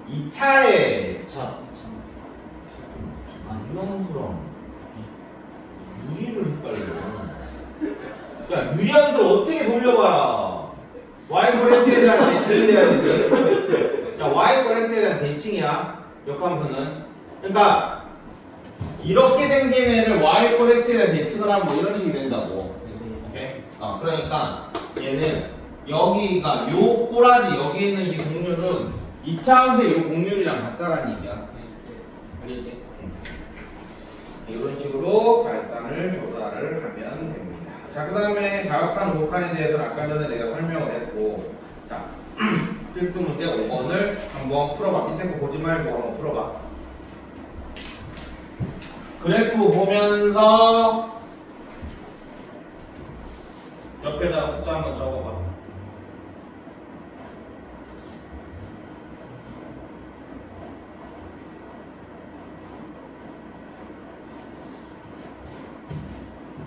2차의 차. 유함수랑 유리를 헷갈려. 야 유리함수를 어떻게 돌려봐라. y 코렉트에 대한 대칭이 돼야 되지. 자 y 코렉트에 대한 대칭이야. 역함수는. 그러니까 이렇게 생긴 애를 y 코렉트에 대한 대칭을 하면 뭐 이런 식이 된다고. 오케이? 그러니까 얘는 여기가 요 꼬라지 여기 있는 이 공률은 2차 함수의 요 공률이랑 같다라는 얘기야. 알겠지? 이런 식으로 발산을 조사를 하면 됩니다. 자, 그 다음에 자역한 우극한에 대해서는 아까 전에 내가 설명을 했고, 자, 필수 문제 5번을 한번 풀어봐. 밑에 거 보지 말고 한번 풀어봐. 그래프 보면서 옆에다가 숫자 한번 적어봐.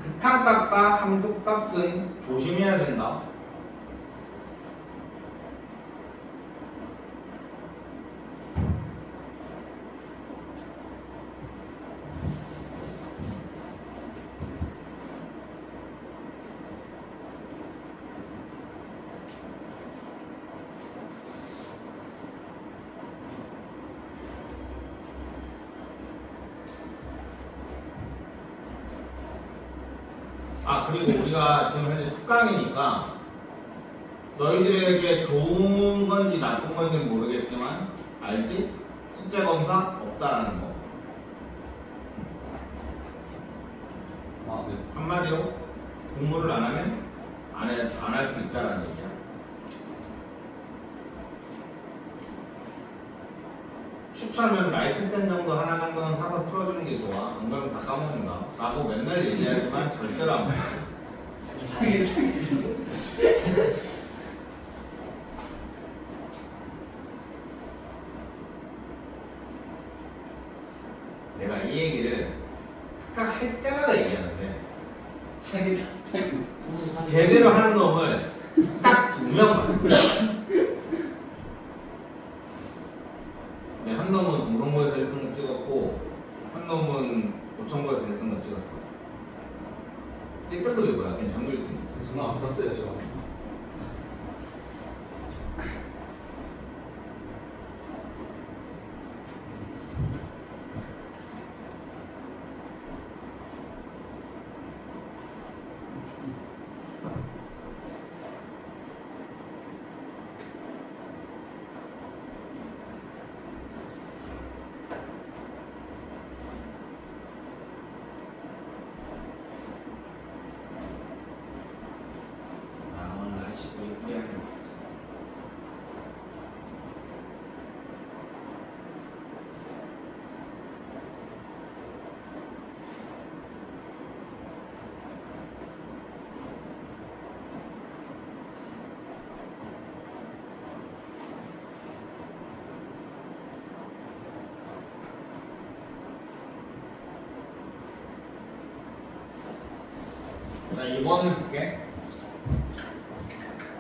극한값과 함수값은 조심해야 된다. 그리고 우리가 지금 현재 특강이니까 너희들에게 좋은 건지 나쁜 건지 모르겠지만 알지? 숙제 검사 없다라는 거. 네. 한마디로 공부를 안 하면 안 할 수 있다라는 얘기야. 추천은 라이트센 정도 하나 정도는 사서 풀어주는 게 좋아. 안 그러면 다 까먹는다. 라고 맨날 얘기하지만 절대로 안 돼. 사기. 내가 이 얘기를 특강할 때마다 얘기하는데 사기. 제대로 하는 놈을 딱 2명 봤어. 한 놈은 동성고에서 1등급 찍었고 한 놈은 오천고에서 1등급 찍었어. 1등급이 뭐야? 그냥 정글 1등급. 저는 안 풀었어요, 저. 자 2번을 볼게.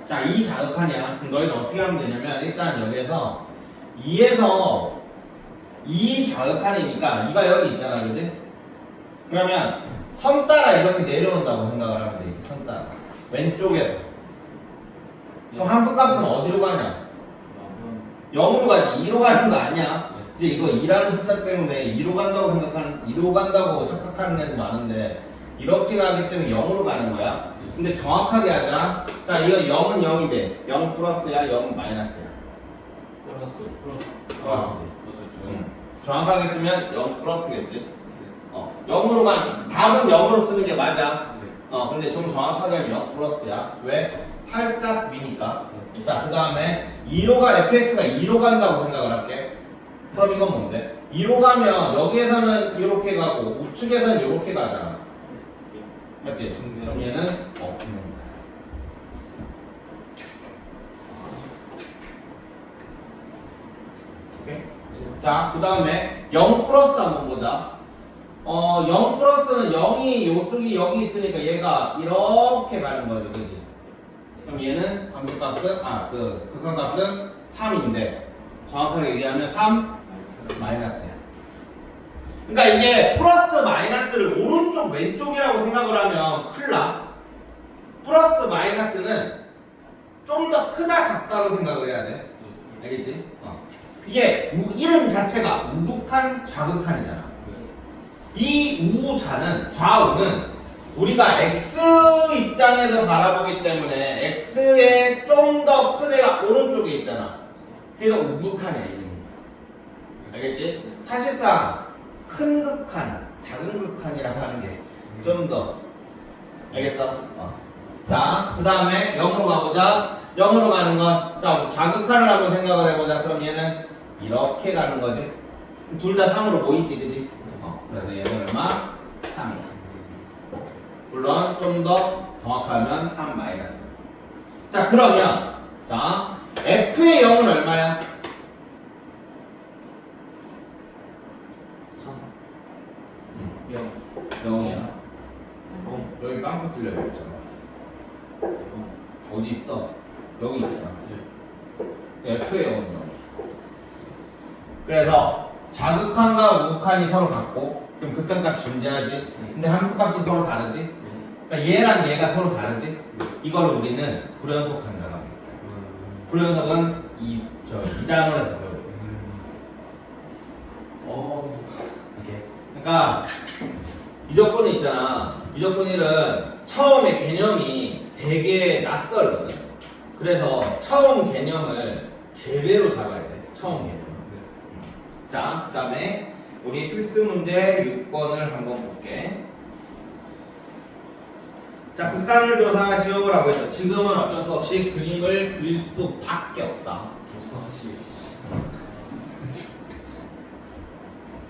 자, 이 자극하냐? 그럼 너희는 어떻게 하면 되냐면 일단 여기에서 2에서 2 자극하니까 2가 여기 있잖아, 그지? 그러면 선 따라 이렇게 내려온다고 생각을 하면 돼. 선 따라 왼쪽에서. 그럼 함수값은 어디로 가냐? 0으로 가지. 2로 가는 거 아니야. 이제 이거 2라는 숫자 때문에 2로 간다고 생각하는, 2로 간다고 착각하는 애도 많은데 이렇게 가기 때문에 0으로 가는 거야. 근데 정확하게 하자. 자, 이거 0은 0이 돼. 0 플러스야, 0 마이너스야. 플러스. 플러스지. 맞았죠. 정확하게 쓰면 0 플러스겠지. 0으로 간, 답은 0으로 쓰는 게 맞아. 근데 좀 정확하게 하면 0 플러스야. 왜? 살짝 위니까. 자, 그 다음에 2로 fx가 2로 간다고 생각을 할게. 그럼 이건 뭔데? 2로 가면 여기에서는 이렇게 가고 우측에서는 이렇게 가잖아. 맞지? 그럼 얘는 붙는 거야. 오케이? 자, 그 다음에 0 플러스 한번 보자. 0 플러스는 0이 이쪽이 여기 있으니까 얘가 이렇게 가는 거죠, 그지? 그럼 얘는 함수값은 극한값은 3인데 정확하게 얘기하면 3 마이너스야. 그러니까 이게 플러스 마이너스를 오른쪽 왼쪽이라고 생각을 하면 큰일 나. 플러스 마이너스는 좀 더 크다 작다로 생각을 해야 돼. 알겠지? 이게 이름 자체가 우극한 좌극한이잖아. 이 우자는 좌우는 우리가 x 입장에서 바라보기 때문에 x의 좀 더 큰 애가 오른쪽에 있잖아. 그래서 우극한이야 이름이. 알겠지? 사실상 큰 극한, 작은 극한이라고 하는 게 좀 더. 알겠어? 자, 그 다음에 0으로 가보자. 0으로 가는 건, 자, 좌극한을 한번 생각을 해보자. 그럼 얘는 이렇게 가는 거지. 둘 다 3으로 모이지, 그지? 그래서 얘는 얼마? 3이야. 물론 좀 더 정확하면 3 마이너스. 자, 그러면, 자, f의 0은 얼마야? 0. 0이야. 여기 빵꾸 뚫려 있잖아. 어디 있어? 여기 있잖아. f의 0은 0이야. 그래서 자극한과 우극한이 서로 같고 그럼 극한값이 존재하지. 근데 함수값이 서로 다르지. 그러니까 얘랑 얘가 서로 다르지. 이걸 우리는 불연속한다고 합니다. 불연속은 이장원에서 배워요. 이렇게. 그러니까 이 조건이 있잖아. 이 조건 1은 처음에 개념이 되게 낯설거든. 그래서 처음 개념을 제대로 잡아야 돼. 처음 개념. 자, 그 다음에 우리 필수 문제 6번을 한번 볼게. 자, 극한을 조사하시오라고 해서 지금은 어쩔 수 없이 그림을 그릴 수밖에 없다.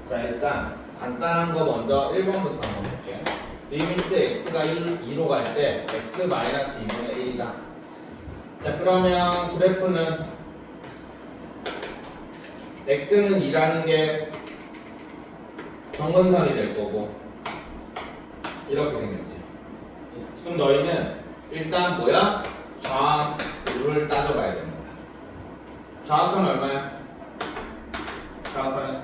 자, 일단 간단한 거 먼저 1번부터 한번 볼게. 리미트 x가 2로 갈 때 x 마이너스 2분의 1이다. 자, 그러면 그래프는 x는 2라는 게 정근선이 될 거고 이렇게 생겼지. 그럼 너희는 일단 뭐야? 좌우를 따져봐야 되는 거야. 좌우칸은 얼마야? 좌우칸은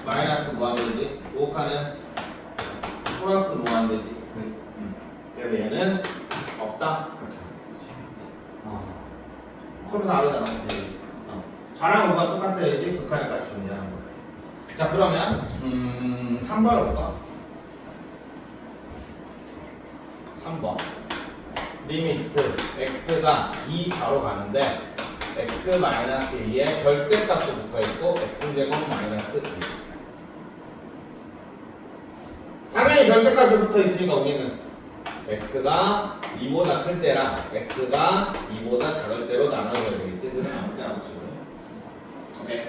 마이너스 무한대지. 우극한은 플러스 무한대지. 그래서 얘는 없다. 그렇게 하는 거지. 서로 다르잖아. 좌랑 우가 똑같아야지 극한의 값이 존재하는 거야. 자, 그러면 3번을 볼까? 3번 리미트 x가 2 좌로 가는데 x 마이너스 2에 절대값이 붙어있고 x제곱 마이너스 2. 당연히 절대값이 붙어있으니까 우리는 x가 2보다 클 때랑 x가 2보다 작을 때로 나눠줘야 되겠지. 너는 아무 때나 붙이고. 오케이.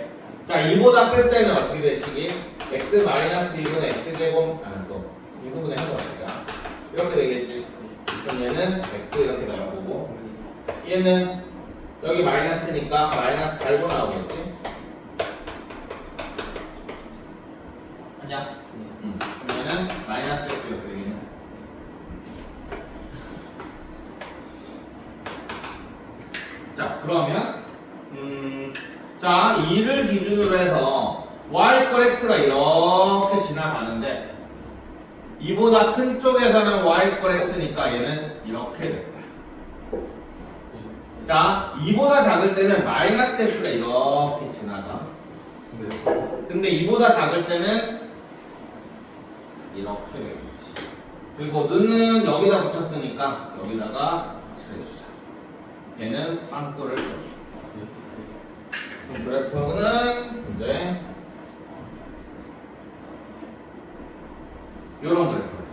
자, 2보다 클 때는 어떻게 되시기? x 마이너스 2분의 x제곱 또 인수분해 해서 어떨까? 이렇게 되겠지. 그럼 얘는 x 이렇게 나올 거고 얘는 여기 마이너스니까 마이너스 달고 나오겠지. 하냐? 그럼 얘는 마이너스 x 이렇게 되겠네. 자, 그러면 자, 2를 기준으로 해서 y 꼴 x가 이렇게 지나가는데 2보다 큰 쪽에서는 y 꼴 x니까 얘는 이렇게 될 거야. 자, 2보다 작을 때는 마이너스 x가 이렇게 지나가. 근데 2보다 작을 때는 이렇게 되겠지. 그리고 너는 여기다 붙였으니까 여기다가 칠해주자. 얘는 빵꾸를 써주고. 그럼 그래프는 이제 이런 그래프.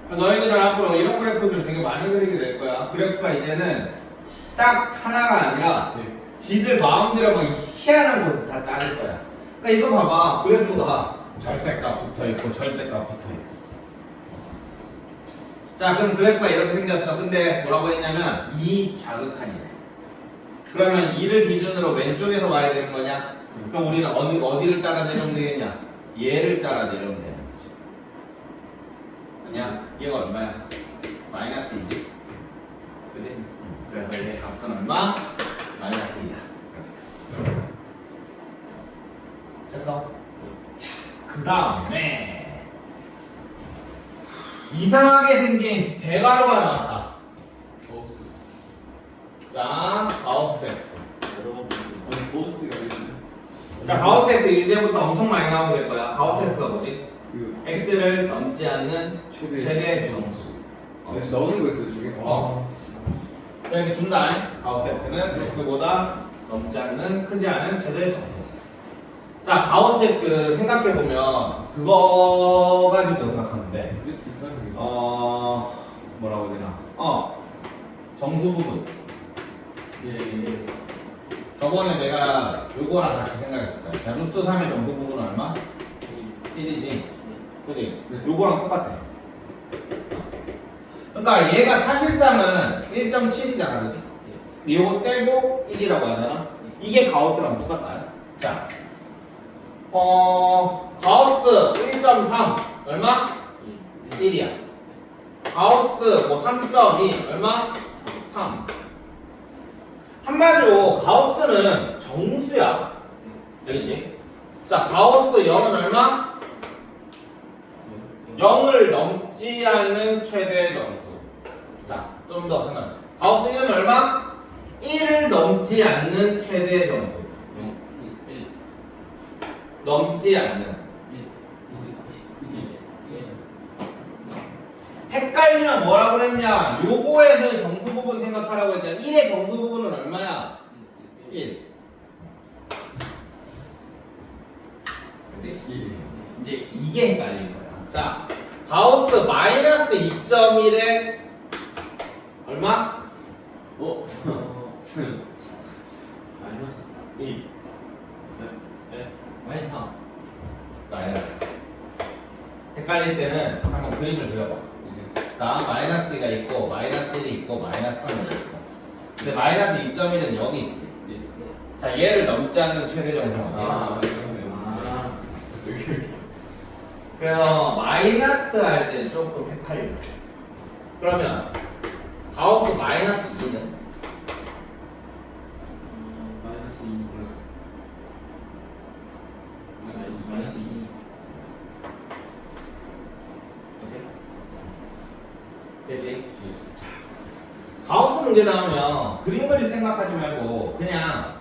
너희들은 앞으로 이런 그래프를 되게 많이 그리게 될 거야. 그래프가 이제는 딱 하나가 아니라 지들 마음대로 막 희한한 곳을 다 짜줄 거야. 그러니까 이거 봐봐. 그래프가 절대값 붙어있고 절대값 붙어있고. 자, 그럼 그래프가 이렇게 생겼어. 근데 뭐라고 했냐면 2 자극한이래. 그러면 2를 기준으로 왼쪽에서 와야 되는 거냐? 그럼 우리는 어디를 따라 내려오면 되겠냐? 얘를 따라 내려오면 되는 거지. 아니야? 얘가 얼마야? 마이너스 2지. 그지? 그래서 얘 값은 얼마? 마이너스 2다. 됐어? 그 다음에 이상하게 생긴 대괄호가 나왔다. 가우스. 자, 가우스 X. 아니 가우스가 아니네. 자, 가우스 X 이제부터 엄청 많이 나오게 될 거야. 가우스 X가 뭐지? 그 X를 넘지 않는 최대 정수. 역시 나오는 거 있어요 중에. 자, 이렇게 준다. 가우스 X는 X보다 넘지 않는, 크지 않은 최대 정수. 자, 가우스 X 생각해보면 그거 가지고 생각하면 돼. 이상하게. 뭐라고 해야 되나? 정수 부분. 예. 저번에 내가 요거랑 같이 생각했을 거야. 자, 루트 3의 정수 부분은 얼마? 1이지. 그지? 요거랑 똑같아. 그러니까 얘가 사실상은 1.7이잖아, 그지? 요거 떼고 1이라고 하잖아. 이게 가우스랑 똑같다. 자, 가우스 1.3 얼마? 1이야. 가우스 뭐 3.2 얼마? 3. 한마디로 가우스는 정수야. 알겠지? 자, 가우스 0은 얼마? 0을 넘지 않는 최대 정수. 자, 좀 더 생각해. 가우스 1은 얼마? 1을 넘지 않는 최대 정수. 넘지 않는. 헷갈리면 뭐라고 그랬냐? 요거에서 정수 부분 생각하라고 했잖아. 1의 정수 부분은 얼마야? 1. 이제 이게 헷갈리는 거야. 자, 가우스 마이너스 2.1에 얼마? 마이너스. 2. 마이너스 3. 마이너스. 헷갈릴 때는 한번 그림을 그려봐. 자, 마이너스 2가 있고, 마이너스 1이 있고, 마이너스 3이 있어. 근데 마이너스 2.1은 여기 있지. 자, 얘를 넘지 않는 최대 정수는 어디야? 그래서 마이너스 할 때 조금 헷갈려. 그러면 가우스 마이너스 2는 마이너스 2 플러스. 마이너스 2. 됐지? 가우스 문제 나오면 그림 그릴 생각하지 말고 그냥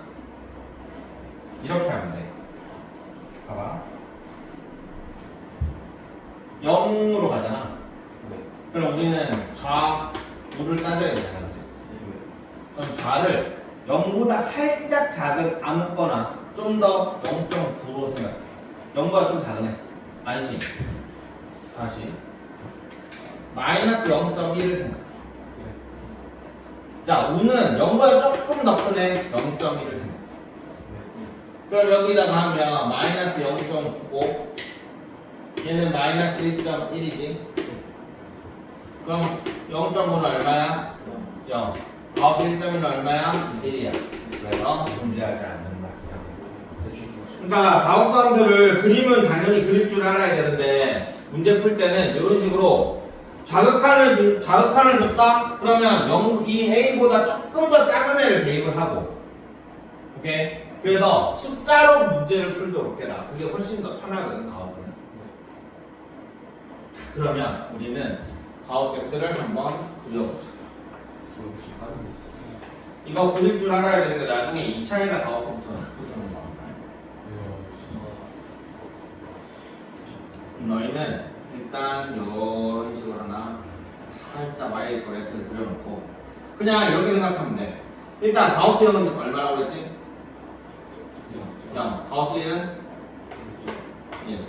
이렇게 하면 돼. 봐봐. 0으로 가잖아. 그럼 우리는 좌우를 따져야 되잖아. 그치? 그럼 좌를 0보다 살짝 작은 아무거나 좀 더 0.9로 생각해. 0보다 좀 작으네. 아니지. 다시. 마이너스 0.1을 생각해. 자, 우는 0보다 조금 더 크네. 0.1을 생각해. 그럼 여기다가 하면 마이너스 0.9고 얘는 마이너스 1.1이지. 그럼 0.5는 얼마야? 0. 가우스 1.1은 얼마야? 1이야. 그래서 존재하지 않는다. 그러니까 가우스 함수를 그림은 당연히 그릴 줄 알아야 되는데 문제 풀 때는 이런 식으로 자극한을 줬다? 그러면 이 A보다 조금 더 작은 애를 대입을 하고 오케이? 그래서 숫자로 문제를 풀도록 해라. 그게 훨씬 더 편하거든 가우스는. 자, 그러면 우리는 가우스 X를 한번 그려보자. 이거 그릴 줄 알아야 되는데 나중에 2차에다 가우스 붙여놓은 거 너희는 일단 이런 식으로 하나 살짝 y 이퀄 x를 그려놓고 그냥 이렇게 생각하면 돼. 일단 가우스 0은 얼마라고 그랬지? 0. 가우스 1은 1.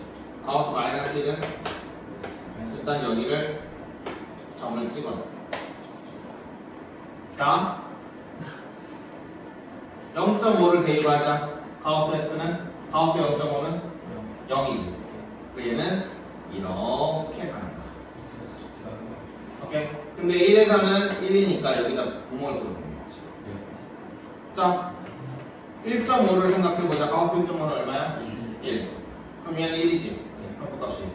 가우스 마이너스 1은 일단 여기를 점을 찍어놔. 자 0.5를 대입하자. 가우스 x는 가우스 0.5는 0이지. 얘는 이렇게 가는 거야. 오케이? 근데 1에서는 1이니까 여기다 구멍을 뚫어주는 거지. 자, 1.5를 생각해보자. 가우스 1.5는 얼마야? 1. 그럼 얘는 1이지. 함수값이.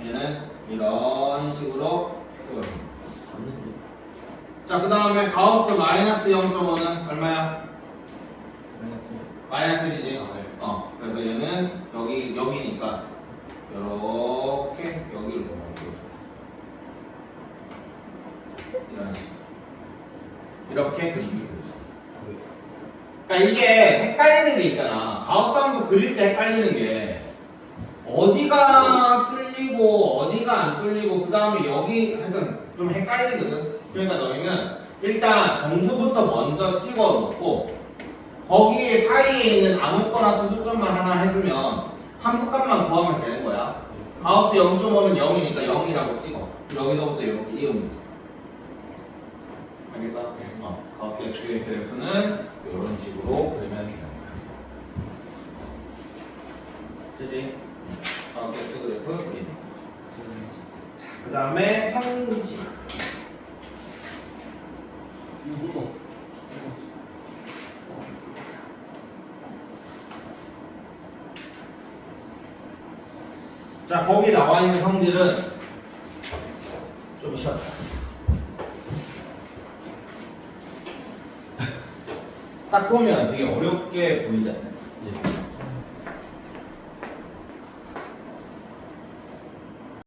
얘는 이런 식으로 뚫어주는 거야. 자, 그 다음에 가우스 마이너스 0.5는 얼마야? 마이너스 1이지. 그래서 얘는 여기니까 이렇게 여기를 보면 이런 식으로 이렇게 그림을 그리죠. 그러니까 이게 헷갈리는 게 있잖아. 가우스 함수 그릴 때 헷갈리는 게 어디가 뚫리고 어디가 안 뚫리고 그 다음에 여기 하여튼 좀 헷갈리거든. 그러니까 너희는 일단 정수부터 먼저 찍어 놓고 거기 사이에 있는 아무거나 수수점만 하나 해주면 함수값만 구하면 되는 거야. 가우스 0.5는 0이니까 0이라고 찍어. 여기서부터 이렇게 이으면 돼. 알겠어? 가우스 X의 그래프는 이런 식으로 그리면 되는 거야. 그치? 가우스 X 그래프 그리는 거. 자, 그 다음에 성지. 자, 거기 나와 있는 성질은 좀 쉬었다. 딱 보면 되게 어렵게 보이지 않나요?